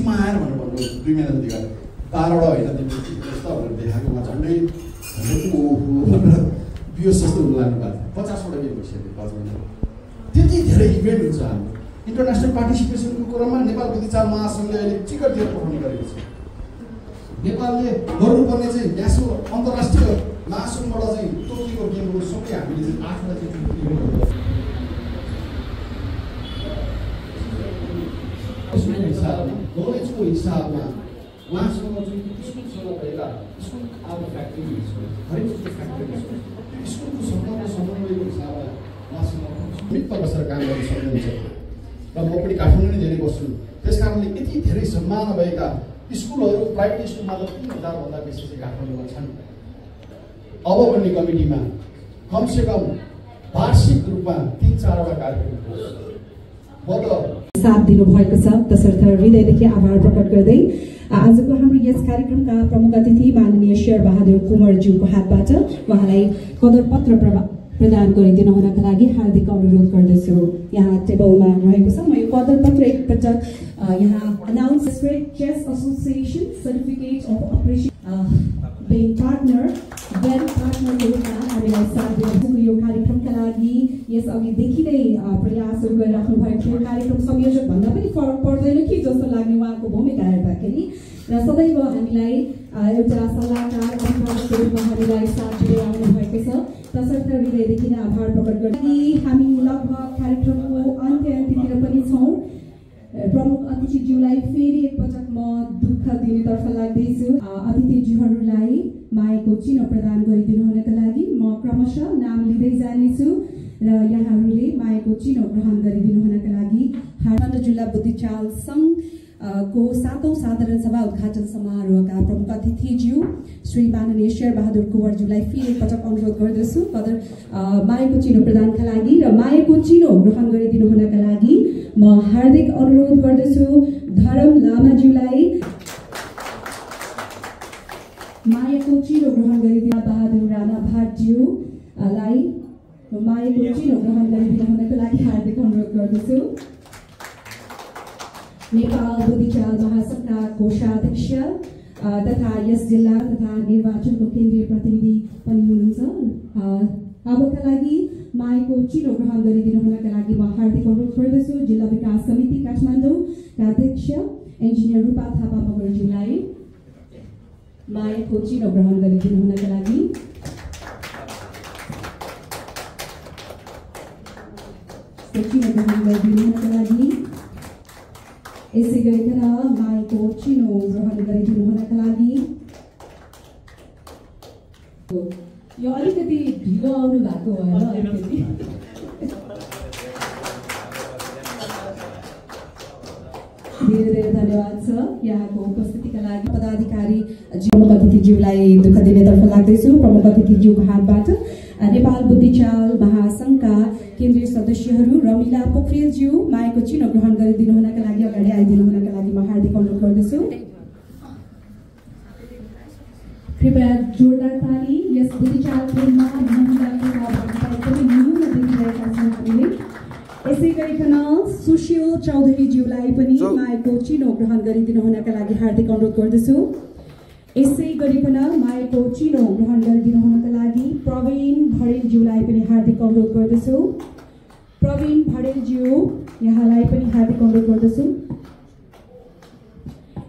नजिकमा आएर भनेर भन्नु 2 महिना जति गएर तारबाट होइन तिमीले जस्तो भनेर देखाएकोमा झन्डै ओहो भनेर बियोस जस्तो हुन लाग्नु भएको थियो 50वटा गेम भइसक्यो 5 महिना त्यति धेरै इभेन्ट हुन्छ हाम्रो इन्टरनेसनल पार्टिसिपेसनको क्रममा नेपाल बुद्धिचाल महासङ्घले अहिले टिकट दिएर पठाउने गरेको छ नेपालले गर्नुपर्ने चाहिँ न्यासनल अन्तर्राष्ट्रिय महासङ्घबाट चाहिँ तोकिएको गेमहरू सबै हामीले चाहिँ 8वटा चाहिँ नलेजको हिसाबमा उहाँसँग चाहिँ स्कुलसँग भएका स्कुल अब फ्याक्ट्रिज हरेक चिजको फ्याक्ट्रिज स्कुलको सरकारको समन्वयको हिसाबमा उहाँसँग मित्र बसेर काम गर्न सक्नुहुन्छ र म पनि काठमाडौँ नै धेरै बस्छु त्यस कारणले यति धेरै सम्भावना भएका स्कुलहरू प्राइभेट स्कुलमा त 3000 भन्दा बेसी चाहिँ काठमाडौँमा छन् अब भन्ने कमिटीमा कमसेकम वार्षिक रूपमा 3-4वटा कार्यक्रम साथ दिनुभएको छ तसर्थ हृदयदेखि आभार प्रकट गर्दै आजको हाम्रो यस कार्यक्रमका प्रमुख अतिथि माननीय शेर बहादुर कुँवरज्यूको हातबाट उहाँलाई कदर पत्र प्रदान गरिदिनु हुनका लागि हार्दिक अनुरोध गर्दछु। यहाँ टेबलमा रहेको छ म यो कदर पत्र एकपटक यहाँ announce chess association certificate of appreciation being partner well पार्टनरको रूपमा हामीलाई साथ दिएको यो कार्यक्रमका लागि यसअघिदेखि नै प्रयासहरू गरिराख्नु भएको थियो। कार्यक्रम संयोजक भन्दा पनि फरक पर्दैन कि जस्तो लाग्ने उहाँको भूमिका हेर्दाखेरि र सदैव हामीलाई एउटा सल्लाहकार अभिभावकको रूपमा हामीलाई साथ दिँदै आउनु भएको छ तसर्थ हृदयदेखि नै आभार प्रकट गर्दै हामी लगभग कार्यक्रमको अन्त्यतिर पनि छौँ। प्रमुख अतिथिज्यूलाई फेरि एकपटक म दुःख दिनेतर्फ लाग्दैछु। अतिथिज्यूहरूलाई मायाको चिनो प्रदान गरिदिनु हुनका लागि म क्रमशः नाम लिँदै जानेछु र यहाँहरूले मायाको चिनो ग्रहण गरिदिनु हुनका लागि काठमाडौँ जिल्ला बुद्धिचाल सङ्घ को 7औं साधारण सभा उद्घाटन समारोहका प्रमुख अतिथिज्यू श्री माननीय शेर बहादुर कुँवरज्यूलाई फेरि एकपटक अनुरोध गर्दछु कदर मायाको चिनो प्रदानका लागि र मायाको चिनो ग्रहण गरिदिनु हुनका लागि म हार्दिक अनुरोध गर्दछु धरम लामाज्यूलाई मायाको चिनो ग्रहण गरिदिनु बहादुर राणा भाटज्यूलाई मायाको चिनो ग्रहण गरिदिनु हुनका लागि हार्दिक अनुरोध गर्दछु। नेपाल बुद्धिचाल महासङ्घका कोषाध्यक्ष तथा यस जिल्ला तथा निर्वाचनको केन्द्रीय प्रतिनिधि पनि हुनुहुन्छ। अबका लागि मायाको चिनो ग्रहण गरिदिनु हुनका लागि म हार्दिक अनुरोध गर्दछु जिल्ला विकास समिति काठमाडौँका अध्यक्ष इन्जिनियर रूपा थापा मगरज्यूलाई मायाको चिनो ग्रहण गरिदिनु हुनका लागि चिनो ग्रहण गरिदिनु हुनका लागि यसै गरिकन मायाको चिनो ग्रहण गरिदिनु हुनका लागि यो अलिकति ढिलो आउनु भएको भएर अलिकति धेरै धेरै धन्यवाद छ यहाँको उपस्थितिका लागि। पदाधिकारी प्रमुख अतिथिज्यूलाई दुःख दिनेतर्फ लाग्दैछु। प्रमुख अतिथिज्यूको हातबाट नेपाल बुद्धिचाल महासङ्घका केन्द्रीय सदस्यहरू रमिला पोखरेलज्यू मायाको चिनो ग्रहण गरिदिनु हुनका लागि अगाडि आइदिनु हुनका लागि म हार्दिक अनुरोध गर्दछु। कृपया जोरदार ताली यस बुद्धिचाल खेलमा महिलाको सहभागिता एकदमै न्यून देखिरहेका छौँ हामीले। यसै गरिकन सुशील चौधरीज्यूलाई पनि मायाको चिनो ग्रहण गरिदिनु हुनका लागि हार्दिक अनुरोध गर्दछु। यसै गरिकन मायाको चिनो ग्रहण गरिदिनु हुनका लागि प्रवीण भरेलज्यूलाई पनि हार्दिक अनुरोध गर्दछु। प्रवीण भरेलज्यू यहाँलाई पनि हार्दिक अनुरोध गर्दछु।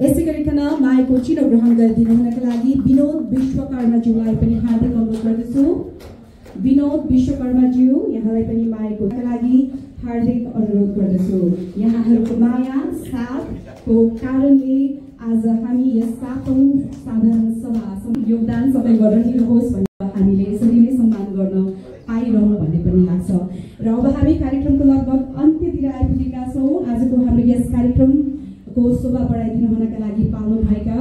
यसै गरिकन मायाको चिनो ग्रहण गरिदिनु हुनका लागि विनोद विश्वकर्माज्यूलाई पनि हार्दिक अनुरोध गर्दछु। विनोद विश्वकर्माज्यू यहाँलाई पनि मायाको लागि हार्दिक अनुरोध गर्दछु। यहाँहरूको माया साथको कारणले आज हामी यस 7औं साधारण सभा योगदान सबै गरिरहोस् भनेर हामीले यसरी नै सम्मान गर्न पाइरहौँ भन्ने पनि लाग्छ र अब हामी कार्यक्रमको लगभग अन्त्यतिर आइपुगेका छौँ। आजको हाम्रो यस कार्यक्रमको शोभा बढाइदिनु हुनका लागि पाल्नु भएका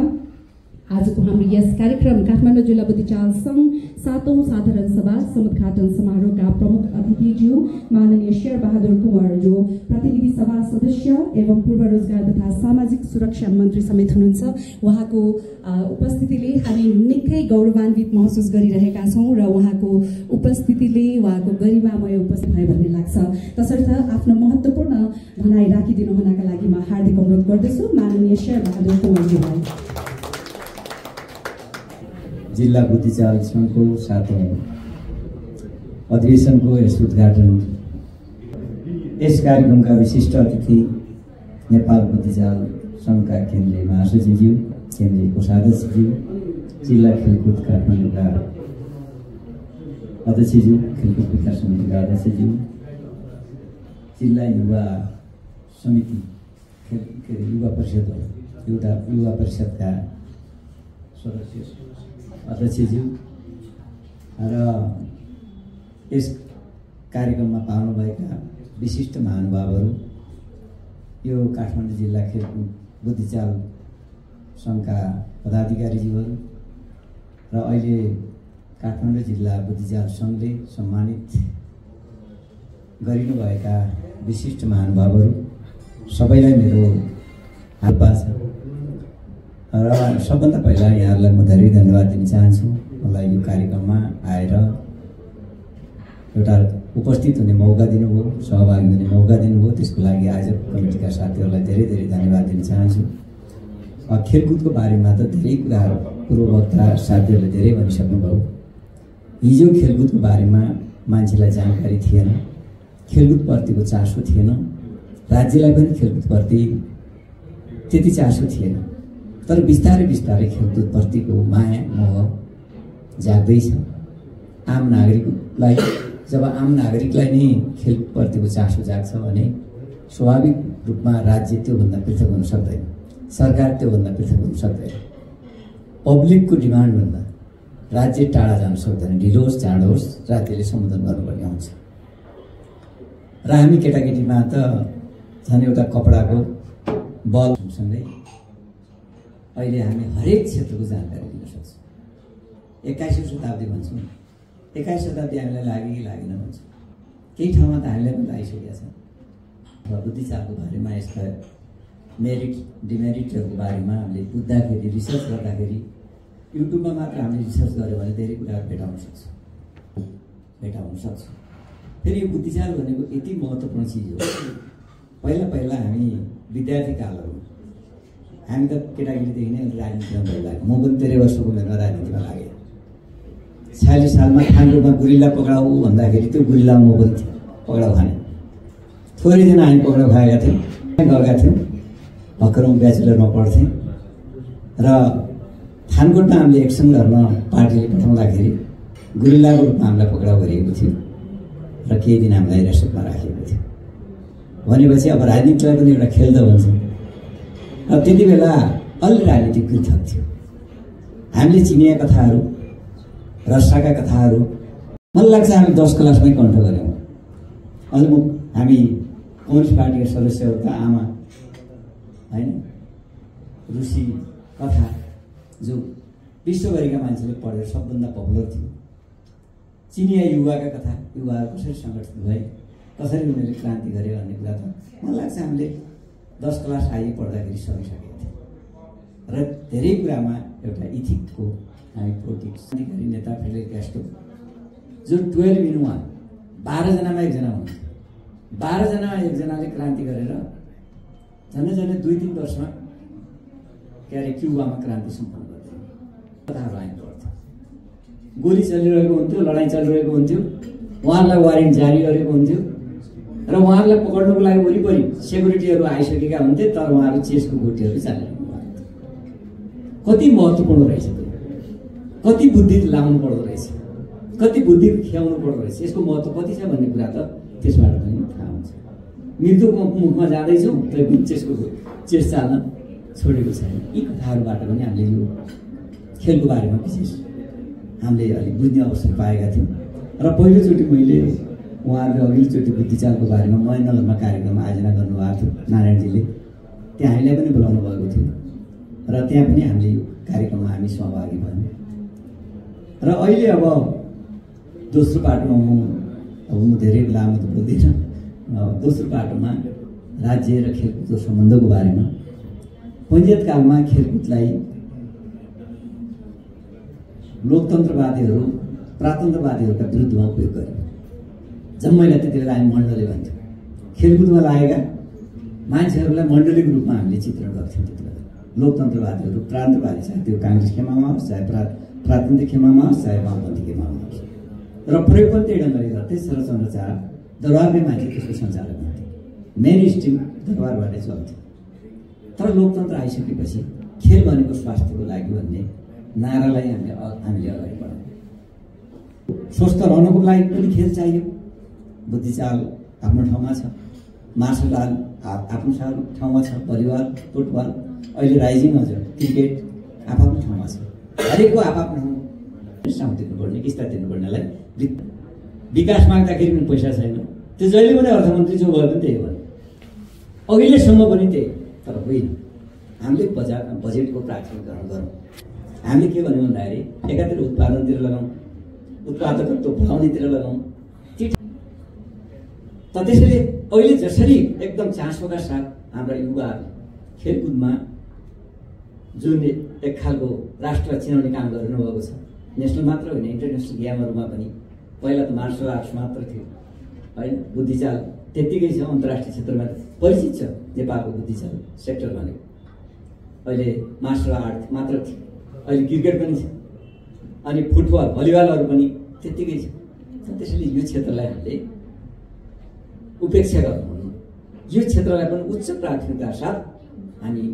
आजको हाम्रो यस कार्यक्रम काठमाडौँ जिल्ला बुद्धिचाल सङ्घ 7औं साधारण सभा समुद्घाटन समारोहका प्रमुख अतिथिज्यू माननीय शेरबहादुर कुँवर जो प्रतिनिधि सभा सदस्य एवं पूर्व रोजगार तथा सामाजिक सुरक्षा मन्त्री समेत हुनुहुन्छ। उहाँको उपस्थितिले हामी निकै गौरवान्वित महसुस गरिरहेका छौँ र उहाँको उपस्थितिले उहाँको गरिमामय उपस्थित भयो भन्ने लाग्छ। तसर्थ आफ्नो महत्त्वपूर्ण भनाइ राखिदिनु हुनका लागि म हार्दिक अनुरोध गर्दछु माननीय शेरबहादुर कुँवरज्यूलाई। जिल्ला बुद्धिचाल सङ्घको 7औं अधिवेशनको यस उद्घाटन यस कार्यक्रमका विशिष्ट अतिथि नेपाल बुद्धिचाल सङ्घका केन्द्रीय महासचिवज्यू, केन्द्रीय कोषाध्यक्षज्यू, जिल्ला खेलकुद काठमाडौँका अध्यक्षज्यू, खेलकुद विकास समितिका अध्यक्षज्यू, जिल्ला युवा समिति युवा परिषदका सदस्य अध्यक्षज्यू र यस कार्यक्रममा पाउनुभएका विशिष्ट महानुभावहरू, यो काठमाडौँ जिल्ला खेलकुद बुद्धिचाल सङ्घका पदाधिकारीज्यूहरू र अहिले काठमाडौँ जिल्ला बुद्धिचाल सङ्घले सम्मानित गरिनुभएका विशिष्ट महानुभावहरू सबैलाई मेरो हार्दिक छ र सबभन्दा पहिला यहाँहरूलाई म धेरै धन्यवाद दिन चाहन्छु। मलाई यो कार्यक्रममा आएर एउटा उपस्थित हुने मौका दिनुभयो, सहभागी हुने मौका दिनुभयो, त्यसको लागि आयोजक कमिटीका साथीहरूलाई धेरै धेरै धन्यवाद दिन चाहन्छु। खेलकुदको बारेमा त धेरै कुराहरू पूर्ववक्ता साथीहरूले धेरै भनिसक्नुभयो। हिजो खेलकुदको बारेमा मान्छेलाई जानकारी थिएन, खेलकुदप्रतिको चासो थिएन, राज्यलाई पनि खेलकुदप्रति त्यति चासो थिएन। तर बिस्तारै बिस्तारै खेलकुदप्रतिको माया मोह जाग्दैछ। आम नागरिकलाई जब आम नागरिकलाई नै खेलकुदप्रतिको चासो जाग्छ भने स्वाभाविक रूपमा राज्य त्योभन्दा पृथक हुन सक्दैन, सरकार त्योभन्दा पृथक हुन सक्दैन। पब्लिकको डिमान्डभन्दा राज्य टाढा जान सक्दैन। ढिलो होस् चाँडो होस् राज्यले सम्बोधन गर्नुपर्ने हुन्छ। र हामी केटाकेटीमा त झन् एउटा कपडाको बलसँगै अहिले हामी हरेक क्षेत्रको जानकारी दिन सक्छौँ। 21औं शताब्दी भन्छौँ, 21 शताब्दी हामीलाई लाग्यो कि लागेन भन्छौँ। केही ठाउँमा त हामीलाई पनि लागिसकेका छन्। बुद्धिचालको बारेमा यसका मेरिट डिमेरिटहरूको बारेमा हामीले बुझ्दाखेरि, रिसर्च गर्दाखेरि युट्युबमा मात्र हामीले रिसर्च गऱ्यो भने धेरै कुराहरू भेटाउन सक्छौँ। फेरि यो बुद्धिचाल भनेको यति महत्त्वपूर्ण चिज हो। पहिला पहिला हामी विद्यार्थी कालहरू हामी त केटाकेटीदेखि नै राजनीतिमा भइरहेको। म पनि 13 वर्षको उमेरमा राजनीतिमा लागेँ। 46 सालमा खानरुपमा गुरिल्ला पक्राउ भन्दाखेरि त्यो गुरिल्ला म पनि थिएँ पक्राउ खाने। थोरैजना हामी पक्राउ खाएका थियौँ, गएका थियौँ। भर्खरौँ ब्याचलरमा पढ्थेँ र थानकोटमा हामीले एक्सन गर्न पार्टीले पठाउँदाखेरि गुरिल्लाको रूपमा हामीलाई पक्राउ गरिएको थियो र केही दिन हामीलाई रेस्टमा राखिएको थियो। भनेपछि अब राजनीतिलाई पनि एउटा खेल त भन्छ। अब त्यति बेला अलि राजनीति पृथक थियो। हामीले चिनिया कथाहरू, रसाका कथाहरू मलाई लाग्छ हामी 10 क्लासमै कण्ठ गऱ्यौँ। अहिले हामी कम्युनिस्ट पार्टीका सदस्यहरूका आमा होइन, रुसी कथा जो विश्वभरिका मान्छेले पढेर सबभन्दा पपुलर थियो। चिनिया युवाका कथा, युवाहरू कसरी सङ्गठित भए, कसरी उनीहरूले क्रान्ति गरे भन्ने कुरा त मलाई लाग्छ हामीले 10 क्लास आइ पढ्दाखेरि सकिसकेको थियो। र धेरै कुरामा एउटा इथिकको हामी पोलिटिक्स क्रान्तिकारी नेता फिडेल क्यास्ट्रो जो 12-in-1 12 जनामा एकजना हुनुहुन्थ्यो। 12 जनामा एकजनाले क्रान्ति गरेर झन्डै 2-3 वर्षमा के अरे क्युबामा क्रान्ति सम्पन्न गर्थ्यो। कथाहरू हामी पढ्थ्यौँ। गोली चलिरहेको हुन्थ्यो, लडाइँ चलिरहेको हुन्थ्यो, उहाँहरूलाई वारेन्ट जारी गरेको हुन्थ्यो र उहाँहरूलाई पक्र्नुको लागि वरिपरि सेक्युरिटीहरू आइसकेका हुन्थे। तर उहाँहरू चेसको गोटीहरू चालिरहनु भएको थियो। कति महत्त्वपूर्ण रहेछ त्यो, कति बुद्धि लाउनु पर्दो रहेछ, कति बुद्धि खियाउनु पर्दो रहेछ, यसको महत्त्व कति छ भन्ने कुरा त त्यसबाट पनि थाहा हुन्छ। मृत्युको मुखमा जाँदैछौँ तर चेस चाल्न छोडेको छैन। यी कथाहरूबाट पनि हामीले यो खेलको बारेमा विशेष हामीले अलिक बुझ्ने अवसर पाएका थियौँ। र पहिलोचोटि मैले उहाँहरूले अघिल्लोचोटि बुद्धिचालको बारेमा महेन्द्रनगरमा कार्यक्रम आयोजना गर्नुभएको थियो नारायणजीले, त्यहाँ हामीलाई पनि बोलाउनु भएको थियो र त्यहाँ पनि हामीले यो कार्यक्रममा हामी सहभागी भयौँ र अहिले अब दोस्रो पाटोमा म धेरै लामो त बोल्दिनँ। दोस्रो पाटोमा राज्य र खेलकुदको सम्बन्धको बारेमा पञ्चायत कालमा खेलकुदलाई लोकतन्त्रवादीहरू प्रातन्त्रवादीहरूका विरुद्धमा उपयोग गर्यो। जम्मैलाई त्यति बेला हामी मण्डली भन्थ्यौँ। खेलकुदमा लागेका मान्छेहरूलाई मण्डलीको रूपमा हामीले चित्रण गर्थ्यौँ। त्यति बेला लोकतन्त्रवादीहरू प्रान्तवादी, चाहे त्यो काङ्ग्रेस खेमामा होस्, चाहे प्रान्तन्त्रिक खेमामा होस्, चाहे वामपन्थी खेमामा होस्, र प्रयोग पनि त्यही ढङ्गले गर्थे। शरदचन्द्र चार दरबारकै मान्छे त्यसको सञ्चालक हुन्थे, मेन स्ट्रिम दरबारबाटै चल्थ्यो। तर लोकतन्त्र आइसकेपछि खेल भनेको स्वास्थ्यको लागि भन्ने नारालाई हामीले अगाडि बढायौँ। स्वस्थ रहनको लागि पनि खेल चाहियो। बुद्धिचाल आफ्नो ठाउँमा छ, मार्सल आर्ट आफ्नो ठाउँमा छ, भलिबल, फुटबल, अहिले राइजिङ अझ क्रिकेट आफ्नो ठाउँमा छ। हरेकको आफ्नो साउथ दिनुपर्ने, किस्ता दिनुपर्नेलाई विकास माग्दाखेरि पनि पैसा छैन। त्यो जहिले पनि अर्थमन्त्री जो भयो पनि त्यही भयो, अघिल्लोसम्म पनि त्यही। तर होइन, हामीले बजेटको प्राथमिकरण गरौँ। हामीले के भन्यौँ भन्दाखेरि एकातिर उत्पादनतिर लगाउँ, उत्पादकत्व बढाउनेतिर लगाउँ। त त्यसैले अहिले जसरी एकदम चासोका साथ हाम्रा युवाहरू खेलकुदमा जुन एक खालको राष्ट्र चिनाउने काम गरिनुभएको छ, नेसनल मात्र होइन इन्टरनेसनल गेमहरूमा पनि। पहिला त मार्सल आर्ट्स मात्र थियो होइन, बुद्धिचाल त्यत्तिकै छ। अन्तर्राष्ट्रिय क्षेत्रमा परिचित छ नेपालको बुद्धिचाल सेक्टर भनेको। अहिले मार्सल आर्ट मात्र थियो, अहिले क्रिकेट पनि छ, अनि फुटबल भलिबलहरू पनि त्यत्तिकै छ। त्यसैले यो क्षेत्रलाई हामीले उपेक्षा गर्नु, यो क्षेत्रलाई पनि उच्च प्राथमिकता साथ हामी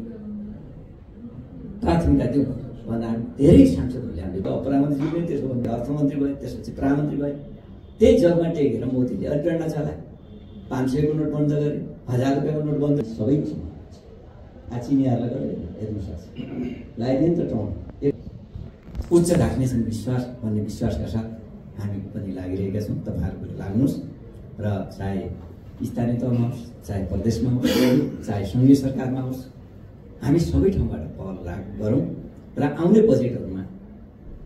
प्राथमिकता दिउँ भन्दा धेरै सांसदहरूले हामीले प्रधानमन्त्री पनि त्यसो भन्दा अर्थमन्त्री भयो, त्यसपछि प्रधानमन्त्री भयो। त्यही जगमा टेकेर मोदीले अल्टरना चलाए, 500 को नोट बन्द गरे, 1000 रुपियाँको नोट बन्द, सबै आचिनीहरूलाई गरेर हेर्नुहोस् लगाइदियो नि त टाउन। उच्च राख्नेछन् विश्वास भन्ने विश्वासका साथ हामी पनि लागिरहेका छौँ। तपाईँहरू पनि लाग्नुहोस् र चाहे स्थानीय तहमा होस्, चाहे प्रदेशमा होस्, चाहे सङ्घीय सरकारमा होस्, हामी सबै ठाउँबाट पहल गरौँ र आउने बजेटहरूमा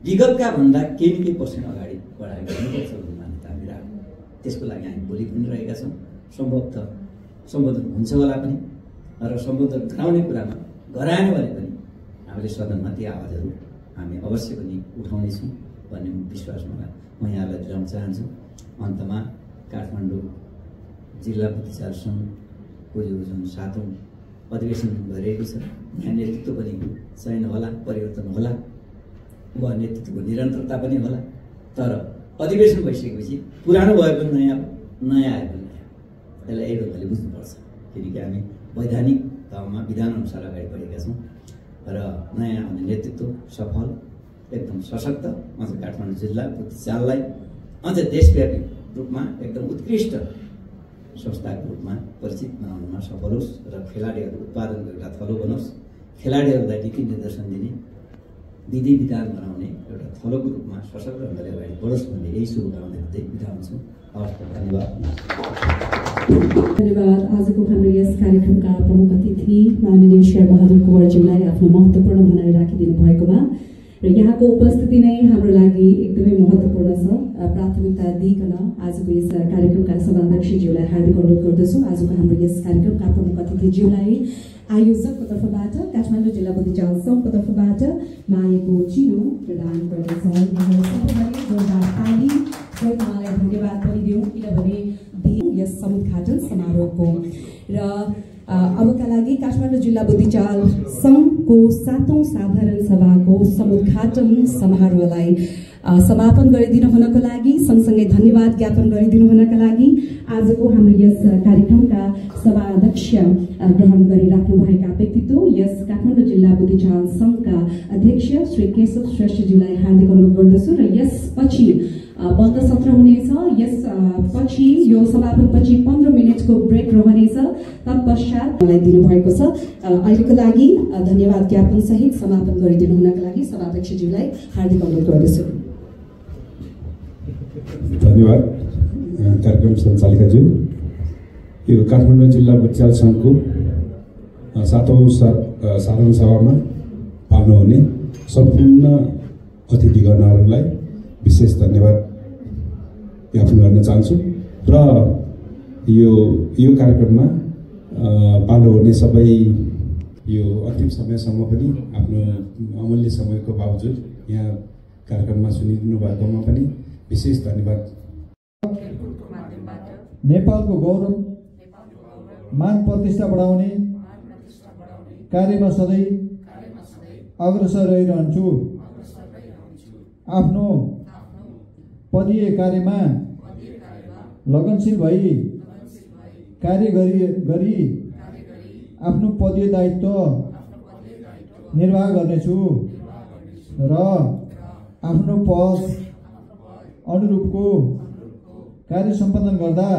विगतका भन्दा केही न केही पर्सेन्ट अगाडि बढाएर गर्नुपर्छ भन्ने मान्यता हामी राख्छौँ। त्यसको लागि हामी बोली पनि रहेका छौँ। सम्भवतः सम्बोधन हुन्छ होला पनि, र सम्बोधन गराउने कुरामा गराएन भने पनि हामीले सदनमा ती आवाजहरू हामी अवश्य पनि उठाउनेछौँ भन्ने विश्वासमा म यहाँलाई दिलाउन चाहन्छु। अन्तमा काठमाडौँ जिल्ला बुद्धिचाल सङ्घको यो जुन 7औं अधिवेशन भइरहेको छ, यहाँ नेतृत्व पनि चयन होला, परिवर्तन होला, वा नेतृत्वको निरन्तरता पनि होला। तर अधिवेशन भइसकेपछि पुरानो भए पनि नयाँ, नयाँ आए पनि नयाँ, यसलाई यही ढङ्गले बुझ्नुपर्छ। किनकि हामी वैधानिक तहमा विधानअनुसार अगाडि बढेका छौँ र नयाँ आउने नेतृत्व सफल, एकदम सशक्त, अझ काठमाडौँ जिल्ला बुद्धिचाललाई अझ देशव्यापी रूपमा एकदम उत्कृष्ट संस्थाको रूपमा परिचित बनाउनमा सफल होस् र खेलाडीहरू उत्पादनको एउटा थलो बनोस्, खेलाडीहरूलाई नीति निर्देशन दिने, विधि विधान बनाउने एउटा थलोको रूपमा सशक्त ढङ्गले अगाडि बढोस् भन्ने यही शुभकामना दिँदै बिदा हुन्छु। हवस्, धन्यवाद। धन्यवाद। आजको हाम्रो यस कार्यक्रमका प्रमुख अतिथि माननीय शेरबहादुर कुँवरज्यूलाई आफ्नो महत्त्वपूर्ण भनाइ राखिदिनु भएकोमा र यहाँको उपस्थिति नै हाम्रो लागि एकदमै महत्त्वपूर्ण छ। प्राथमिकता दिइकन आजको यस कार्यक्रमका सभाध्यक्षज्यूलाई हार्दिक अनुरोध गर्दछु। आजको हाम्रो यस कार्यक्रमका प्रमुख अतिथिज्यूलाई आयोजकको तर्फबाट, काठमाडौँ जिल्ला बुद्धिचाल सङ्घको तर्फबाट मायाको चिनो प्रदान गर्दछ। उहाँलाई धन्यवाद पनि दिउँ, किनभने यस समुद्घाटन समारोहको र अबका लागि काठमाडौँ जिल्ला बुद्धिचाल सङ्घको 7औं साधारण सभाको समुद्घाटन समारोहलाई समापन गरिदिनु हुनको लागि, सँगसँगै धन्यवाद ज्ञापन गरिदिनु हुनका लागि आजको हाम्रो यस कार्यक्रमका सभाध्यक्ष ग्रहण गरिराख्नुभएका व्यक्तित्व यस काठमाडौँ जिल्ला बुद्धिचाल सङ्घका अध्यक्ष श्री केशव श्रेष्ठज्यूलाई हार्दिक अनुरोध गर्दछु। र यसपछि बन्द सत्र हुनेछ। यसपछि यो समापनपछि 15 मिनटको ब्रेक रहनेछ। तत्पश्चात मलाई दिनुभएको छ। अहिलेको लागि धन्यवाद ज्ञापन सहित समापन गरिदिनु हुनका लागि सभाध्यक्षज्यूलाई हार्दिक अनुरोध गर्दछु। धन्यवाद कार्यक्रम सञ्चालिकाज्यू। यो काठमाडौँ जिल्ला बुद्धिचाल सङ्घको 7औं साधारण सभामा पाल्नुहुने सम्पूर्ण अतिथिगणहरूलाई विशेष धन्यवाद ज्ञापन गर्न चाहन्छु र यो कार्यक्रममा पालो हुने सबै यो अन्तिम समयसम्म पनि आफ्नो अमूल्य समयको बावजुद यहाँ कार्यक्रममा सुनिदिनु भएकोमा पनि विशेष धन्यवाद। नेपालको गौरव मान प्रतिष्ठा बढाउने कार्यमा सधैँ अग्रसर रहिरहन्छु। आफ्नो पदीय कार्यमा लगनशील भई कार्य गरी आफ्नो पदीय दायित्व निर्वाह गर्नेछु र आफ्नो पद अनुरूपको कार्य सम्पादन गर्दा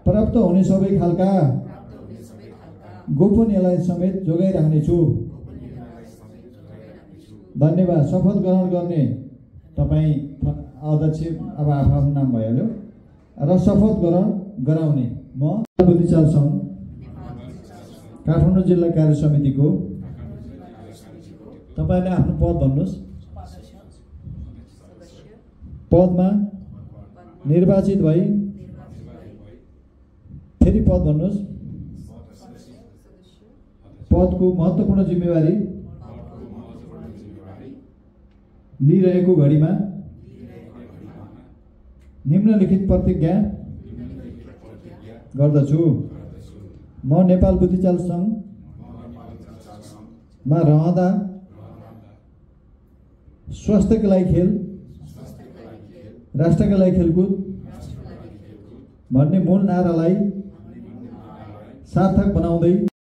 प्राप्त हुने सबै खालका गोपनीयलाई समेत जोगाइराख्नेछु। धन्यवाद। शपथ ग्रहण गर्ने तपाईँ अध्यक्ष अब आफ्नो नाम भइहाल्यो र शपथ ग्रहण गराउने म बुद्धिचाल सङ्घ काठमाडौँ जिल्ला कार्य समितिको तपाईँले आफ्नो पद भन्नुहोस्। पदमा निर्वाचित भई फेरि पद भन्नुहोस्। पदको महत्त्वपूर्ण जिम्मेवारी लिइरहेको घडीमा निम्नलिखित प्रतिज्ञा गर्दछु। म नेपाल बुद्धिचाल सङ्घमा रहँदा स्वास्थ्यका लागि खेल, राष्ट्रका लागि खेलकुद भन्ने मूल नारालाई सार्थक बनाउँदै